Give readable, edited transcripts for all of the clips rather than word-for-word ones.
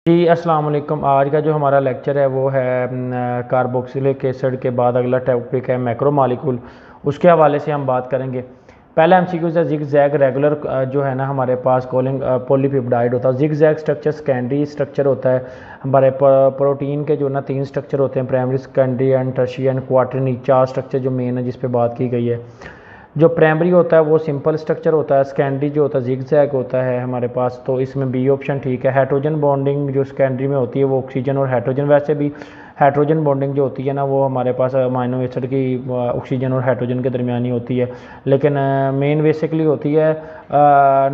जी अस्सलाम वालेकुम। आज का जो हमारा लेक्चर है वो है कार्बोक्सिलिक एसिड के बाद अगला टॉपिक है मैक्रोमॉलिक्यूल। उसके हवाले से हम बात करेंगे। पहला एमसीक्यू है जिग जैग रेगुलर जो है ना हमारे पास कॉलिंग पॉलीपेप्टाइड होता है। Zig zag structure secondary structure होता है। हमारे प्रोटीन के जो ना 3 स्ट्रक्चर होते हैं, primary secondary and tertiary and quaternary, 4 structure जो मेन है जिस पे बात की गई है। जो प्राइमरी होता है वो सिंपल स्ट्रक्चर होता है, सेकेंडरी जो होता है जिग जैग होता है हमारे पास, तो इसमें बी ऑप्शन ठीक है। हाइड्रोजन बॉन्डिंग जो सेकेंडरी में होती है वो ऑक्सीजन और हाइड्रोजन, वैसे भी हाइड्रोजन बॉन्डिंग जो होती है ना वो हमारे पास अमाइनो एसिड की ऑक्सीजन और हाइड्रोजन के दरमियान ही होती है, लेकिन मेन बेसिकली होती है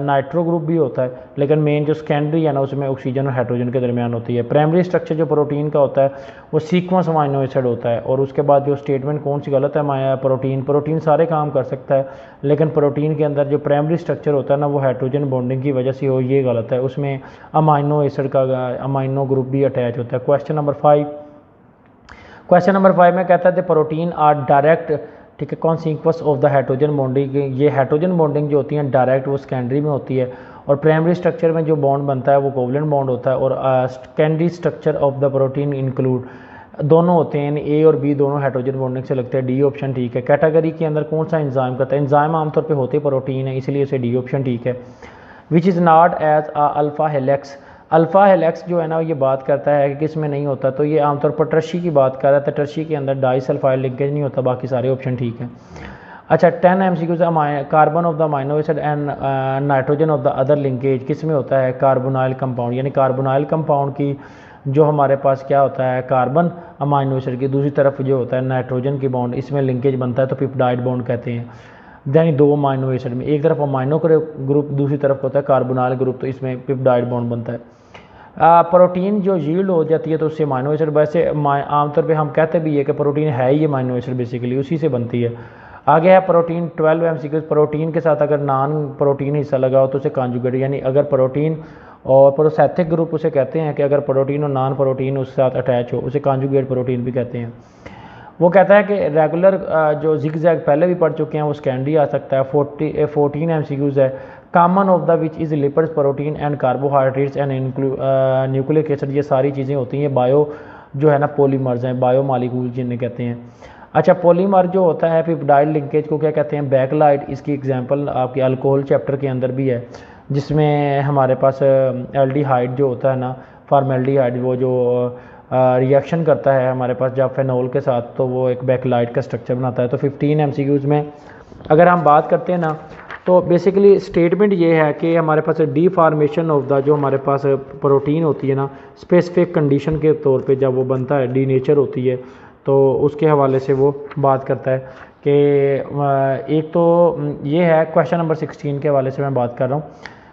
नाइट्रो ग्रुप भी होता है, लेकिन मेन जो सेकेंडरी है ना उसमें ऑक्सीजन और हाइड्रोजन के दरमियान होती है। प्राइमरी स्ट्रक्चर जो प्रोटीन का होता है वो सीक्वेंस अमाइनो एसिड होता है। और उसके बाद जो स्टेटमेंट कौन सी गलत है, प्रोटीन सारे काम कर सकता है, लेकिन प्रोटीन के अंदर जो प्राइमरी स्ट्रक्चर होता है ना वो हाइड्रोजन बॉन्डिंग की वजह से हो, ये गलत है। उसमें अमाइनो एसिड का अमाइनो ग्रुप भी अटैच होता है। क्वेश्चन नंबर 5 में कहता है प्रोटीन आर डायरेक्ट, ठीक है, consequence of the hydrogen bonding. ये हाइड्रोजन बॉन्डिंग जो होती है डायरेक्ट वो सेकेंडरी में होती है, और प्राइमरी स्ट्रक्चर में जो बॉन्ड बनता है वो कोवलेंट बॉन्ड होता है। और secondary structure of the protein include दोनों होते हैं, ए और बी दोनों हाइड्रोजन बॉन्डिंग से लगते हैं। डी ऑप्शन ठीक है। कैटेगरी के अंदर कौन सा एंजाइम करता है? एंजाइम आमतौर पे होते प्रोटीन है, इसलिए इसे डी ऑप्शन ठीक है। Which is not as alpha helix. Alpha helix जो है ना ये बात करता है कि किस में नहीं होता, तो ये आमतौर पर टर्शी की बात कर रहा था। टर्शी के अंदर डाइसल्फाइड लिंकेज नहीं होता, बाकी सारे ऑप्शन ठीक है। अच्छा 10 MCQs, carbon of the amino acid and nitrogen of the other linkage किस में होता है? कार्बोनाइल कंपाउंड, यानी कार्बोनाइल कंपाउंड की जो हमारे पास क्या होता है कार्बन अमाइनो एसिड की, दूसरी तरफ जो होता है नाइट्रोजन की बॉन्ड, इसमें लिंकेज बनता है तो पेप्टाइड बॉन्ड कहते हैं। यानी 2 अमाइनो एसिड में एक तरफ अमाइनो ग्रुप दूसरी तरफ होता है कार्बोनाइल ग्रुप, तो इसमें पेप्टाइड बॉन्ड बनता है। प्रोटीन जो यील्ड हो जाती है तो उससे अमाइनो एसिड, वैसे आमतौर पे हम कहते भी है कि प्रोटीन है ही अमाइनो एसिड, बेसिकली उसी से बनती है। आगे है प्रोटीन 12 एमसीक्यूज। प्रोटीन के साथ अगर नॉन प्रोटीन हिस्सा लगा हो तो उसे कॉन्जुगेट, यानी अगर प्रोटीन और प्रोसेथिक ग्रुप उसे कहते हैं कि अगर प्रोटीन और नॉन प्रोटीन उसके साथ अटैच हो उसे कॉन्जुगेट प्रोटीन भी कहते हैं। वो कहता है कि रेगुलर जो जिग जैग पहले भी पढ़ चुके हैं वो सेकेंडरी आ सकता है। 14 एमसीक्यूज है। Common of the which is lipids protein and carbohydrates and nucleic acid, ये सारी चीज़ें होती हैं बायो जो है ना पॉलीमर्स हैं, बायो मालिक्यूल जिन्हें कहते हैं। अच्छा पॉलीमर जो होता है पेप्टाइड लिंकेज को क्या कहते हैं? बैकलाइट। इसकी एग्जांपल आपके अल्कोहल चैप्टर के अंदर भी है, जिसमें हमारे पास एल्डिहाइड जो होता है ना, फॉर्मेल्डिहाइड, वो जो रिएक्शन करता है हमारे पास जब फेनॉल के साथ, तो वो एक बैकलाइट का स्ट्रक्चर बनाता है। तो 15 एमसीक्यूज़ में अगर हम बात करते हैं ना तो बेसिकली स्टेटमेंट ये है कि हमारे पास डीफॉर्मेशन ऑफ द जो हमारे पास प्रोटीन होती है ना स्पेसिफिक कंडीशन के तौर पे जब वो बनता है, डी नेचर होती है, तो उसके हवाले से वो बात करता है कि एक तो ये है। क्वेश्चन नंबर 16 के हवाले से मैं बात कर रहा हूँ।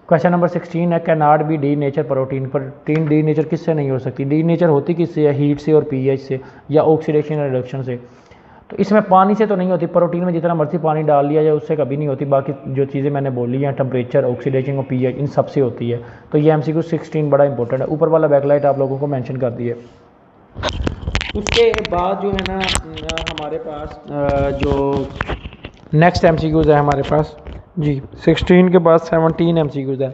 क्वेश्चन नंबर 16 है can not be D nature protein. Protein D nature किससे नहीं हो सकती? डी नेचर होती किससे है? हीट से और पीएच से या ऑक्सीडेशन रिडक्शन से। तो इसमें पानी से तो नहीं होती, प्रोटीन में जितना मर्जी पानी डाल लिया जाए उससे कभी नहीं होती। बाकी जो चीज़ें मैंने बोली हैं टेम्परेचर, ऑक्सीडेशन और पीएच, इन सब से होती है। तो ये एमसीक्यू 16 बड़ा इंपॉर्टेंट है। ऊपर वाला बैकलाइट आप लोगों को मेंशन कर दिए। उसके बाद जो है ना हमारे पास जो नेक्स्ट एमसीक्यूज़ है हमारे पास जी 16 के बाद 17 एमसीक्यूज़ है।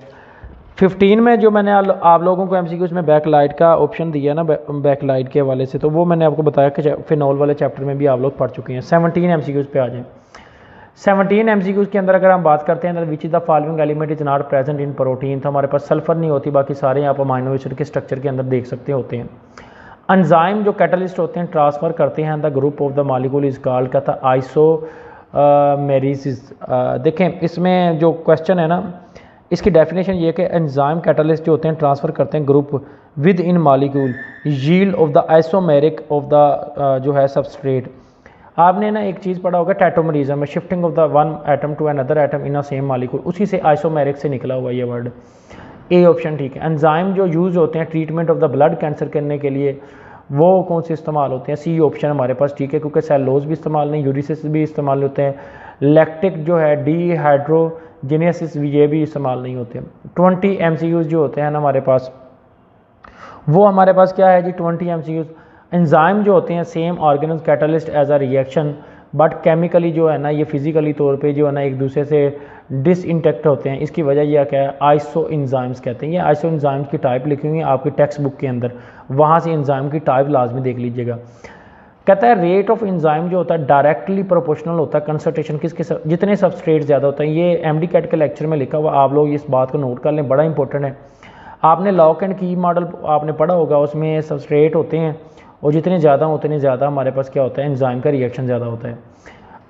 15 में जो मैंने आप लोगों को एमसीक्यूज़ में बैकलाइट का ऑप्शन दिया ना बैकलाइट के हवाले से, तो वो मैंने आपको बताया कि फिनॉल वाले चैप्टर में भी आप लोग पढ़ चुके हैं। 17 एमसीक्यूज़ पे आ जाएं। 17 एमसीक्यूज़ के अंदर अगर हम बात करते हैं which is the following element is not present in protein, तो हमारे पास सल्फर नहीं होती, बाकी सारे आप अमाइनो एसिड के स्ट्रक्चर के अंदर देख सकते होते हैं। एंजाइम जो कैटलिस्ट होते हैं ट्रांसफ़र करते हैं the group of the molecule is called, का था आइसोमेरिसिस। देखें इसमें जो क्वेश्चन है ना इसकी डेफिनेशन ये है कि एंजाइम कैटलिस्ट जो होते हैं ट्रांसफ़र करते हैं group with in molecule yield of the isomeric of the जो है सबस्ट्रेट। आपने ना एक चीज़ पढ़ा होगा टैटोमरिज्म में, shifting of the one atom to another atom in a same molecule, उसी से आइसोमेरिक से निकला हुआ ये वर्ड। ए ऑप्शन ठीक है। एंजाइम जो यूज़ होते हैं treatment of the blood cancer करने के लिए वो कौन से इस्तेमाल होते हैं? सी ऑप्शन हमारे पास ठीक है, क्योंकि सेलोज भी इस्तेमाल नहीं, यूरिसिस भी इस्तेमाल होते हैं, लैक्टिक जो है डिहाइड्रोजिनेसिस ये भी इस्तेमाल नहीं होते। 20 एमसीक्यूज़ जो होते हैं ना हमारे पास, वो हमारे पास क्या है जी 20 एमसीक्यूज़। एंजाइम जो होते हैं same organism catalyst as a reaction, but chemically जो है ना ये फिजिकली तौर पे जो है ना एक दूसरे से डिसइंटेक्ट होते हैं। इसकी वजह यह क्या है, आइसो एंजाइम्स कहते हैं। ये आइसो एंजाइम्स की टाइप लिखी हुई है आपकी टेक्स्ट बुक के अंदर, वहाँ से एंजाइम की टाइप लाजमी देख लीजिएगा। कहता है रेट ऑफ एंजाइम जो होता है डायरेक्टली प्रोपोर्शनल होता है कंसंट्रेशन किसके जितने सबस्ट्रेट ज़्यादा होता है। ये एमडी कैट के लेक्चर में लिखा हुआ, आप लोग इस बात को नोट कर लें, बड़ा इंपॉर्टेंट है। आपने लॉक एंड की मॉडल आपने पढ़ा होगा, उसमें सबस्ट्रेट होते हैं और जितने ज़्यादा उतने ज़्यादा हमारे पास क्या होता है, एंजाइम का रिएक्शन ज़्यादा होता है।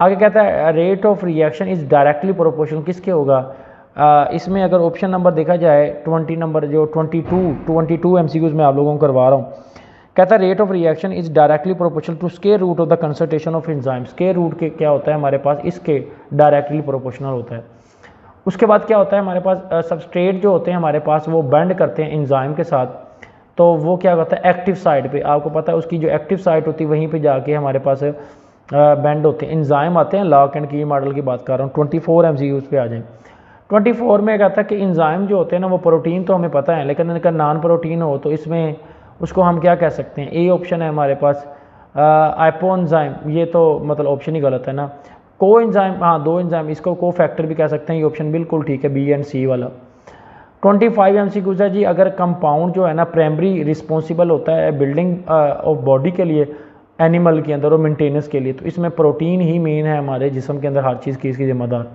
आगे कहता है rate of reaction is directly proportional किसके होगा। इसमें अगर ऑप्शन नंबर देखा जाए 20 नंबर जो 22 MCQs में आप लोगों को करवा रहा हूँ, कहता है rate of reaction is directly proportional to square root of the concentration of enzyme. Square root के क्या होता है हमारे पास, इसके डायरेक्टली प्रोपोर्शनल होता है। उसके बाद क्या होता है हमारे पास सबस्ट्रेट जो होते हैं हमारे पास वो बाइंड करते हैं एंजाइम के साथ, तो वो क्या होता है एक्टिव साइड पे, आपको पता है उसकी जो एक्टिव साइट होती है वहीं पे जाके हमारे पास बैंड होते हैं, एंजाइम आते हैं। लॉक एंड की मॉडल की बात कर रहा हूँ। 24 MCQs पे आ जाए। 24 में कहता है कि एंजाइम जो होते हैं ना वो प्रोटीन तो हमें पता है, लेकिन इनका नॉन प्रोटीन हो तो इसमें उसको हम क्या कह सकते हैं। ए ऑप्शन है हमारे पास आइपो एंजाइम, ये तो मतलब ऑप्शन ही गलत है ना। को एंजाइम, हाँ दो एंजाइम, इसको को फैक्टर भी कह सकते हैं, ये ऑप्शन बिल्कुल ठीक है, बी एंड सी वाला। 25 MCQs है जी। अगर कंपाउंड जो है ना प्राइमरी रिस्पॉन्सिबल होता है बिल्डिंग ऑफ बॉडी के लिए एनिमल के अंदर और मेंटेनेंस के लिए, तो इसमें प्रोटीन ही मेन है हमारे जिस्म के अंदर हर चीज़ की इसकी जिम्मेदार।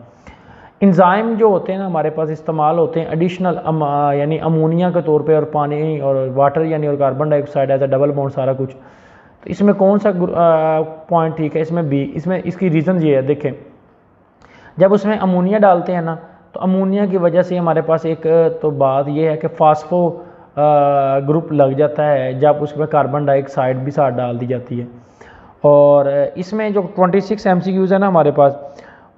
एंजाइम जो होते हैं ना हमारे पास इस्तेमाल होते हैं एडिशनल यानी अमोनिया के तौर पे और पानी और वाटर यानी और carbon dioxide as a double bond सारा कुछ। तो इसमें कौन सा पॉइंट ठीक है, इसमें बी। इसमें इसकी रीज़न ये है, देखें जब उसमें अमोनिया डालते हैं ना तो अमोनिया की वजह से हमारे पास एक तो बात ये है कि फास्फो ग्रुप लग जाता है जब उसमें कार्बन डाइऑक्साइड भी साथ डाल दी जाती है। और इसमें जो 26 MCQs है ना हमारे पास,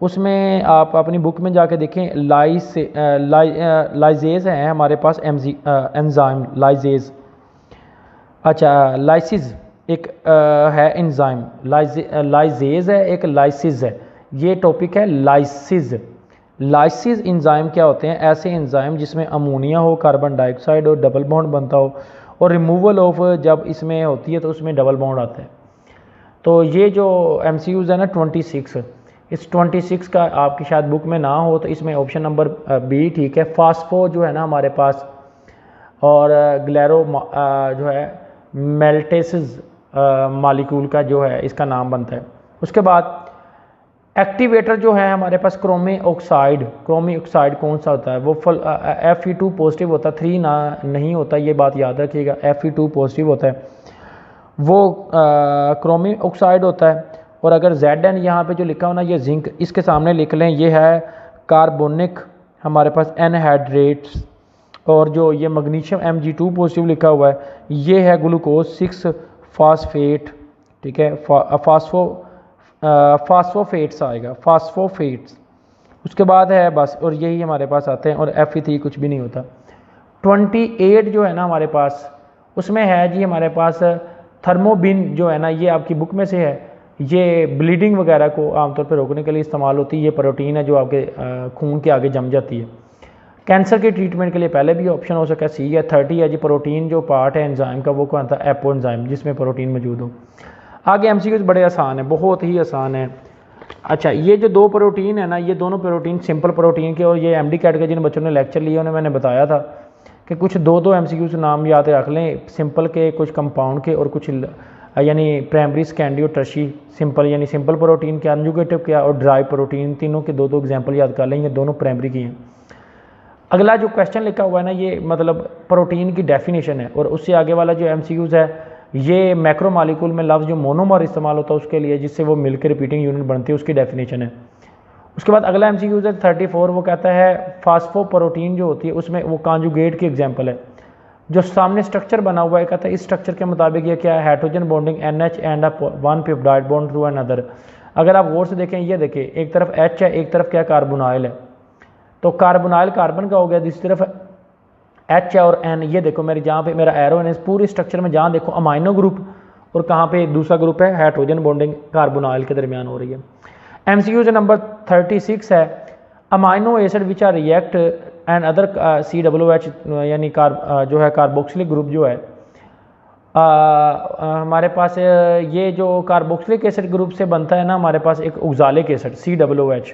उसमें आप अपनी बुक में जाके देखें लाइजेज है हमारे पास एंजाइम लाइजेज। अच्छा लाइसिस एक है एंजाइम, लाइजेज है एक लाइसिस है, ये टॉपिक है लाइसिस। लाइसिस एंजाइम क्या होते हैं, ऐसे एंजाइम जिसमें अमोनिया हो, कार्बन डाइऑक्साइड और डबल बॉन्ड बनता हो और रिमूवल ऑफ जब इसमें होती है तो उसमें डबल बॉन्ड आता है। तो ये जो MCQs है ना 26, इस 26 का आपकी शायद बुक में ना हो तो इसमें ऑप्शन नंबर बी ठीक है। फास्फो जो है ना हमारे पास और ग्लैरो जो है मेल्टेसिस मालिक्यूल का जो है इसका नाम बनता है। उसके बाद एक्टिवेटर जो है हमारे पास क्रोमी ऑक्साइड कौन सा होता है, वो Fe2 पॉजिटिव होता है, 3 ना नहीं होता, ये बात याद रखिएगा। Fe2 पॉजिटिव होता है, वो क्रोमी ऑक्साइड होता है। और अगर Zn यहाँ पे जो लिखा हो ना ये जिंक, इसके सामने लिख लें, ये है कार्बोनिक हमारे पास एनहाइड्रेट्स। और जो ये मैग्नीशियम Mg2 पॉजिटिव लिखा हुआ है ये है ग्लूकोज 6 फॉस्फेट, ठीक है, फास्फोफेट्स आएगा, फास्फोफेट्स। उसके बाद है बस, और यही हमारे पास आते हैं, और Fe3 कुछ भी नहीं होता। 28 जो है ना हमारे पास, उसमें है जी हमारे पास थर्मोबिन जो है ना, ये आपकी बुक में से है, ये ब्लीडिंग वगैरह को आमतौर पर रोकने के लिए इस्तेमाल होती है। ये प्रोटीन है जो आपके खून के आगे जम जाती है। कैंसर के ट्रीटमेंट के लिए पहले भी ऑप्शन हो सका, सी है। 30 है जी प्रोटीन जो पार्ट है एंजाइम का, वो कौन था, एपो एंजाइम, जिसमें प्रोटीन मौजूद हो। आगे MCQs बड़े आसान है, बहुत ही आसान है। अच्छा ये जो दो प्रोटीन है ना, ये दोनों प्रोटीन सिंपल प्रोटीन के, और ये MD कैट के जिन बच्चों ने लेक्चर लिए उन्हें मैंने बताया था कि कुछ दो MCQs नाम याद रख लें, सिंपल के, कुछ कंपाउंड के, और कुछ यानी प्राइमरी सेकेंडरी और टर्शी। सिंपल यानी सिंपल प्रोटीन क्या, कंजुगेटिव क्या, और ड्राई प्रोटीन, तीनों के दो एग्जाम्पल याद कर लें, ये दोनों प्राइमरी की हैं। अगला जो क्वेश्चन लिखा हुआ है ना, ये मतलब प्रोटीन की डेफिनेशन है, और उससे आगे वाला जो MCQs है ये मैक्रो मॉलिक्यूल में लफ्ज़ जो मोनोमर इस्तेमाल होता है उसके लिए, जिससे वो मिलकर रिपीटिंग यूनिट बनती है, उसकी डेफिनेशन है। उसके बाद अगला MCQs है 34, वो कहता है फास्फोप्रोटीन जो होती है उसमें वो कॉन्जुगेट की एग्जांपल है। जो सामने स्ट्रक्चर बना हुआ है कहता है इस स्ट्रक्चर के मुताबिक ये क्या है, hydrogen bonding NH and one peptide bond through another. अगर आप गौर से देखें, ये देखें, एक तरफ H है, एक तरफ क्या कार्बोनाइल है, तो कार्बोनाइल कार्बन का हो गया, दूसरी तरफ H है और N। ये देखो मेरे जहाँ पे मेरा एरो है, इस पूरे स्ट्रक्चर में जहाँ देखो अमाइनो ग्रुप, और कहाँ पे दूसरा ग्रुप है हाइड्रोजन बॉन्डिंग कार्बोनाइल के दरमियान हो रही है। MCQs नंबर 36 है, amino acid which are react and other COOH यानी जो है कार्बोक्सिलिक ग्रुप जो है हमारे पास, ये जो कार्बोक्सिलिक एसिड ग्रुप से बनता है ना हमारे पास एक ऑक्सैलिक एसिड COOH,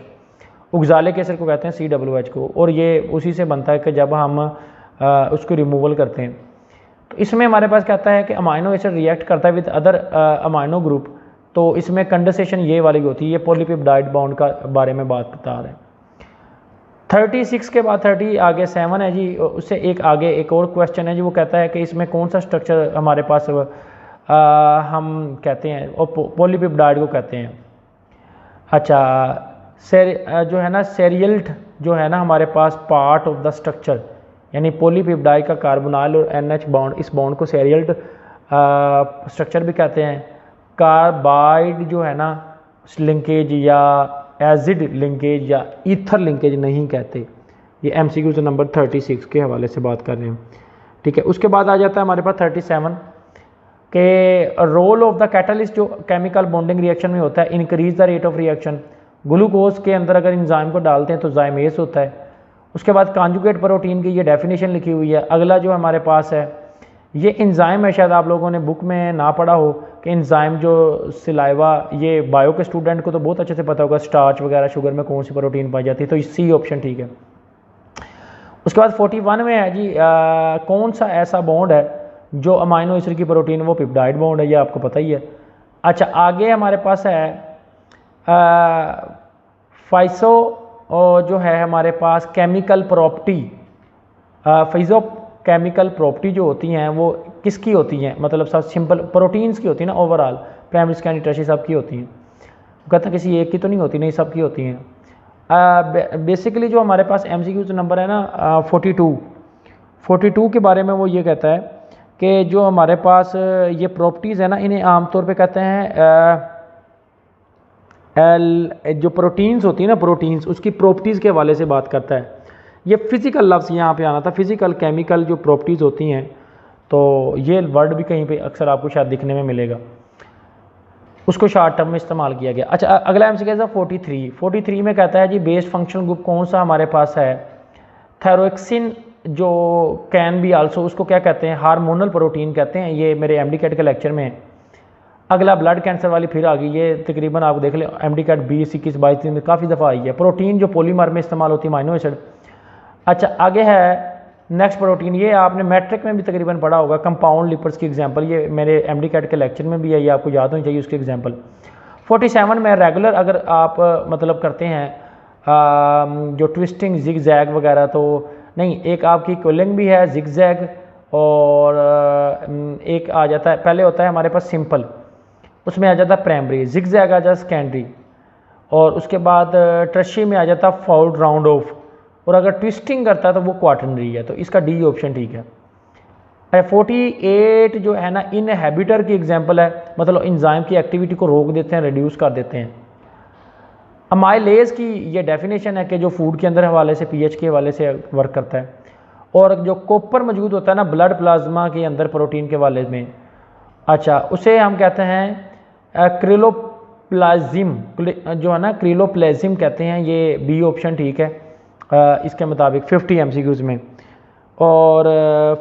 उगजाले केसर को कहते हैं COOH को, और ये उसी से बनता है कि जब हम उसको रिमूवल करते हैं। तो इसमें हमारे पास कहता है कि अमाइनो एसिड रिएक्ट करता है विद अदर अमाइनो ग्रुप, तो इसमें कंडेंसेशन ये वाली होती है, ये पॉलीपेप्टाइड बॉन्ड का बारे में बात बता रहे हैं। 36 के बाद 30 आगे 7 है जी, उससे एक आगे एक और क्वेश्चन है जी, वो कहता है कि इसमें कौन सा स्ट्रक्चर हमारे पास हम कहते हैं और पॉलीपेप्टाइड को कहते हैं। अच्छा, जो है ना सेरियल्ट जो है ना हमारे पास पार्ट ऑफ द स्ट्रक्चर, यानी पॉलीपेप्टाइड का कार्बोनाइल और NH बॉन्ड, इस बॉन्ड को सेरियल्ट स्ट्रक्चर भी कहते हैं। कार्बाइड जो है ना लिंकेज या एसिड लिंकेज या ईथर लिंकेज नहीं कहते। ये MCQ नंबर 36 के हवाले से बात कर रहे हैं, ठीक है। उसके बाद आ जाता है हमारे पास 37 के रोल ऑफ द कैटलिस्ट, जो केमिकल बॉन्डिंग रिएक्शन में होता है, increase the rate of reaction. Glucose के अंदर अगर इंजाइम को डालते हैं तो जाइमेस होता है। उसके बाद कॉन्जुगेट प्रोटीन की ये डेफिनेशन लिखी हुई है। अगला जो हमारे पास है ये इंजाइम है, शायद आप लोगों ने बुक में ना पढ़ा हो कि इंजाइम जो सिलाइवा, ये बायो के स्टूडेंट को तो बहुत अच्छे से पता होगा स्टार्च वगैरह शुगर में कौन सी प्रोटीन पाई जाती है, तो C ऑप्शन ठीक है। उसके बाद 41 में है जी कौन सा ऐसा बॉन्ड है जो अमाइनो एसिड की प्रोटीन वो पेप्टाइड बॉन्ड है, ये आपको पता ही है। अच्छा, आगे हमारे पास है फाइसो जो है हमारे पास केमिकल प्रॉपर्टी, फाइजो केमिकल प्रॉपर्टी जो होती हैं वो किसकी होती हैं, मतलब सब सिंपल प्रोटीन्स की होती है ना, ओवरऑल प्राइमरी सेकेंडरी टर्शियरी सब की होती हैं। कहते हैं किसी एक की तो नहीं होती, नहीं सब की होती हैं। बेसिकली जो हमारे पास MCQ नंबर है ना 42 के बारे में वो ये कहता है कि जो हमारे पास ये प्रॉपर्टीज़ है ना, इन्हें आमतौर पे कहते हैं जो प्रोटीन्स होती है ना, प्रोटीन्स उसकी प्रॉपर्टीज़ के हवाले से बात करता है। ये फिज़िकल लफ्ज़ यहाँ पे आना था, फिज़िकल केमिकल जो प्रॉपर्टीज़ होती हैं, तो ये वर्ड भी कहीं पे अक्सर आपको शायद दिखने में मिलेगा, उसको शॉर्ट टर्म में इस्तेमाल किया गया। अच्छा, अगला MCQ है 43 में कहता है जी बेस्ड फंक्शनल ग्रुप कौन सा हमारे पास है, थायरोक्सिन जो कैन बी आल्सो, उसको क्या कहते हैं, हार्मोनल प्रोटीन कहते हैं। ये मेरे MD कैट के लेक्चर में है। अगला ब्लड कैंसर वाली फिर आ गई, ये तकरीबन आप देख लें MD कैट 20, 21, 22 में काफ़ी दफ़ा आई है। प्रोटीन जो पॉलीमर में इस्तेमाल होती है, अमाइनो एसिड। अच्छा, आगे है नेक्स्ट प्रोटीन, ये आपने मैट्रिक में भी तकरीबन पढ़ा होगा, कंपाउंड लिपिड्स की एग्जांपल, ये मेरे MD कैट के लेक्चर में भी है, ये आपको याद होनी चाहिए उसकी एग्जांपल। 47 में रेगुलर अगर आप मतलब करते हैं जो ट्विस्टिंग जिग जैग वगैरह, तो नहीं, एक आपकी कोलिंग भी है जिग जैग, और एक आ जाता है, पहले होता है हमारे पास सिंपल, उसमें आ जाता है प्राइमरी, जिग जैग आ जाता है सेकेंडरी, और उसके बाद टर्शियरी में आ जाता है फाउल्ड राउंड ऑफ, और अगर ट्विस्टिंग करता है तो वो क्वाटरनरी है, तो इसका D ऑप्शन ठीक है। 48 जो है ना इनहिबिटर की एग्जांपल है, मतलब इंजाइम की एक्टिविटी को रोक देते हैं, रिड्यूस कर देते हैं। अमाइलेज की ये डेफिनेशन है कि जो फूड के अंदर हवाले से pH के हवाले से वर्क करता है, और जो कॉपर मौजूद होता है ना ब्लड प्लाज्मा के अंदर प्रोटीन के हवाले में, अच्छा उसे हम कहते हैं क्रिलोप्लाज्म, जो है ना क्रिलोप्लाज्म कहते हैं, ये B ऑप्शन ठीक है इसके मुताबिक 50 MCQs में। और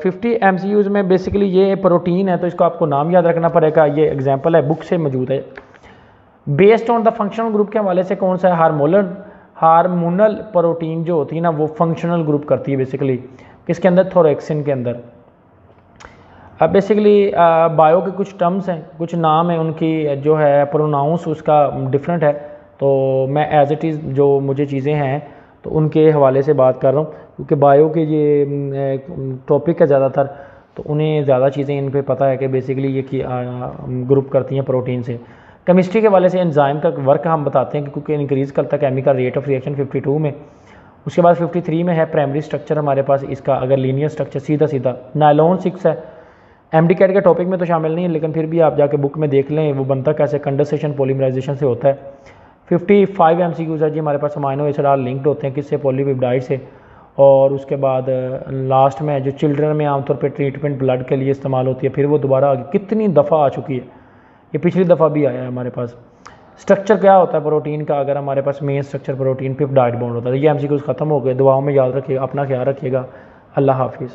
50 MCQs में बेसिकली ये प्रोटीन है, तो इसको आपको नाम याद रखना पड़ेगा, ये एग्जांपल है बुक से मौजूद है। Based on the functional group के हवाले से कौन सा है, हार्मोनल प्रोटीन जो होती है ना वो फंक्शनल ग्रुप करती है बेसिकली, किसके अंदर, थोरेक्सिन के अंदर। अब बेसिकली बायो के कुछ टर्म्स हैं, कुछ नाम हैं, उनकी जो है प्रोनाउंस उसका डिफरेंट है, तो मैं एज इट इज़ जो मुझे चीज़ें हैं तो उनके हवाले से बात कर रहा हूँ, क्योंकि बायो के ये टॉपिक है ज़्यादातर, तो उन्हें ज़्यादा चीज़ें इन पे पता है कि बेसिकली ये ग्रुप करती हैं प्रोटीन से। केमिस्ट्री के वाले से एंजाइम का वर्क हम बताते हैं क्योंकि इंक्रीज़ करता है केमिकल रेट ऑफ रिएक्शन 52 में। उसके बाद 53 में है प्राइमरी स्ट्रक्चर हमारे पास इसका, अगर लीनियर स्ट्रक्चर सीधा नायलॉन 6 है, MD कैट के टॉपिक में तो शामिल नहीं है, लेकिन फिर भी आप जाके बुक में देख लें वो बनता कैसे, कंडेंसेशन पॉलीमराइजेशन से होता है। 55 MCQs है जी हमारे पास, अमाइनो एसिड आल लिंक्ड होते हैं किससे, पॉलीपेप्टाइड से। और उसके बाद लास्ट में जो चिल्ड्रन में आमतौर पे ट्रीटमेंट ब्लड के लिए इस्तेमाल होती है, फिर वो दोबारा आ गई, कितनी दफ़ा आ चुकी है, ये पिछली दफ़ा भी आया है हमारे पास। स्ट्रक्चर क्या होता है प्रोटीन का, अगर हमारे पास main structure protein peptide bond होता है। ये MCQs ख़त्म हो गए, दुआओं में याद रखिएगा, अपना ख्याल रखिएगा, अल्लाह हाफिज़।